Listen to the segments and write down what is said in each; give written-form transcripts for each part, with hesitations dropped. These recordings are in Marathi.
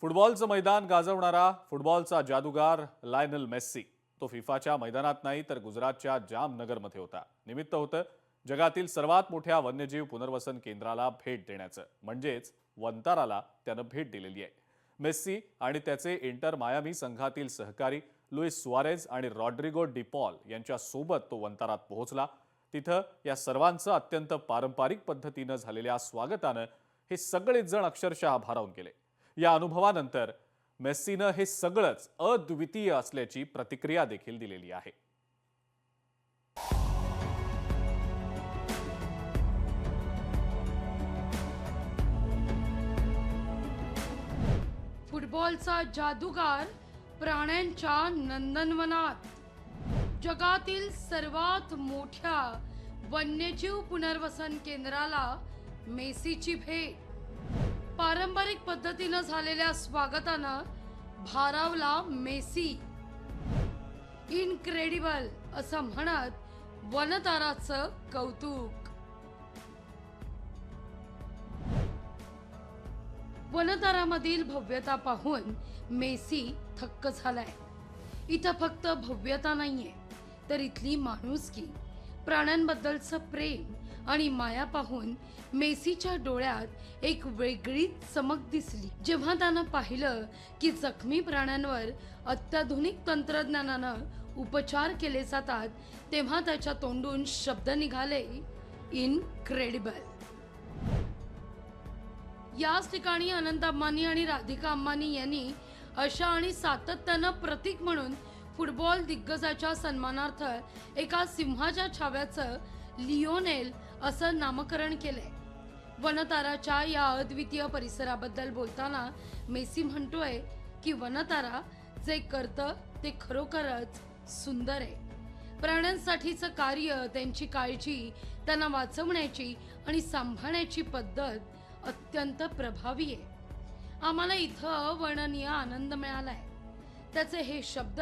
फुटबॉलचं मैदान गाजवणारा फुटबॉलचा जादूगार लायनल मेस्सी तो फिफाच्या मैदानात नाही तर गुजरातच्या जामनगरमध्ये होता। निमित्त होतं जगातील सर्वात मोठ्या वन्यजीव पुनर्वसन केंद्राला भेट देण्याचं, म्हणजेच वंताराला त्यानं भेट दिलेली आहे। मेस्सी आणि त्याचे इंटर मायामी संघातील सहकारी लुईस सुआरेझ आणि रॉड्रिगो डी पॉल यांच्या सोबत तो वंतारात पोहोचला। तिथं या सर्वांचं अत्यंत पारंपरिक पद्धतीनं झालेल्या स्वागतानं हे सगळेच जण अक्षरशः भारावून गेले। या अनुभवानंतर मेस्सीनं हे सगळंच अद्वितीय असल्याची प्रतिक्रिया देखील दिलेली आहे। फुटबॉलचा जादूगार प्राण्यांच्या नंदनवनात जगातील सर्वात मोठ्या वन्यजीव पुनर्वसन केंद्राला मेसीची भेट। पारंपरिक पद्धतीनं झालेल्या स्वागतानं भारावला मेसी। इनक्रेडिबल असं म्हणत वनताराचं कौतुक। वनतारामधील भव्यता पाहून मेसी थक्क झालाय। इथं फक्त भव्यता नाहीये तर इथली माणुसकी, प्राण्यांबद्दलचं प्रेम आणि माया पाहून मेसीच्या डोळ्यात एक वेगळीच चमक दिसली। जेव्हा त्यानं पाहिलं की जखमी प्राण्यांवर अत्याधुनिक तंत्रज्ञानानं उपचार केले जातात, तेव्हा त्याच्या तोंडून शब्द निघाले, इनक्रेडिबल। याच ठिकाणी अनंत अंबानी आणि राधिका अंबानी यांनी अशा आणि सातत्यानं प्रतीक म्हणून फुटबॉल दिग्गजाच्या सन्मानार्थ एका सिंहाच्या छाव्याचं लिओनेल असं नामकरण केलंय। वनताराच्या या अद्वितीय परिसराबद्दल बोलताना मेसी म्हणतोय की वनतारा जे करतं ते खरोखरच सुंदर आहे। प्राण्यांसाठीचं कार्य, त्यांची काळजी, त्यांना वाचवण्याची आणि सांभाळण्याची पद्धत अत्यंत प्रभावी आहे। आम्हाला इथं अवर्णनीय आनंद मिळालाय। त्याचे हे शब्द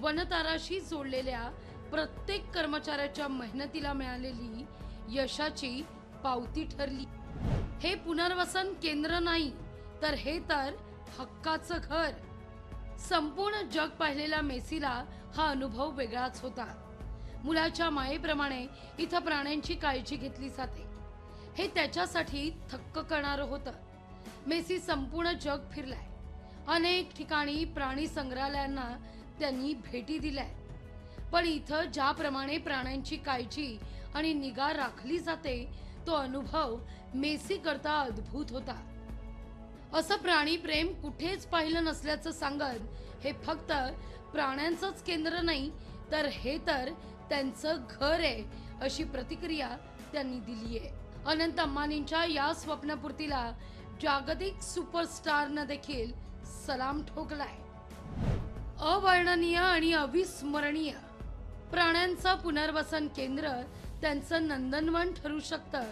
वनताराशी जोडलेल्या प्रत्येक कर्मचाऱ्याच्या मेहनतीला मिळालेली यशाची पावती ठरली। हे पुनर्वसन केंद्र नाही तर हे तर हक्काचं घर। संपूर्ण जग पाहिलेल्या मेसीला हा अनुभव वेगळाच होता। मुलाच्या मायेप्रमाणे इथं प्राण्यांची काळजी घेतली जाते, हे त्याच्यासाठी थक्क करणारं होतं। मेसी संपूर्ण जग फिरलाय, अनेक ठिकाणी प्राणी संग्रहालयांना त्यांनी भेटी दिल्या, पण इथं ज्याप्रमाणे प्राण्यांची काळजी आणि निगा राखली जाते तो अनुभव मेसी करता अद्भुत होता। असं प्राणी प्रेम कुठेच पाहिलं नसल्याचं सांगत हे फक्त प्राण्यांचंच केंद्र नाही तर हे तर त्यांचं घर आहे अशी प्रतिक्रिया त्यांनी दिली आहे। अनंत अंबानींच्या या स्वप्नपूर्तीला जागतिक सुपरस्टारनं देखील सलाम ठोकलाय। अवर्णनीय आणि अविस्मरणीय प्राण्यांचं पुनर्वसन केंद्र त्यांचं नंदनवन ठरू शकतं,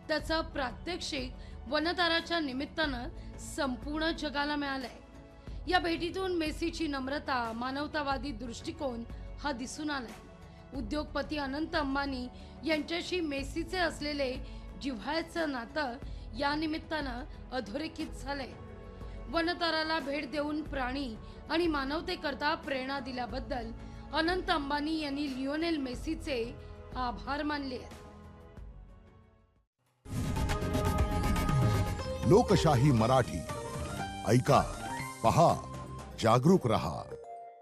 त्याचं प्रात्यक्षिक वनताराच्या निमित्तानं संपूर्ण जगाला मिळालंय। या भेटीतून मेसीची नम्रता, मानवतावादी दृष्टिकोन हा दिसून आलाय। उद्योगपती अनंत अंबानी यांच्याशी मेसीचे असलेले जिव्हाळ्याचं नातं या निमित्तानं अधोरेखित झालंय। वनताराला भेट देऊन प्राणी आणि मानवतेकरता प्रेरणा दिल्याबद्दल अनंत अंबानी यांनी लिओनेल मेसीचे आभार मानले। लोकशाही मराठी ऐका, पहा, जागरूक रहा।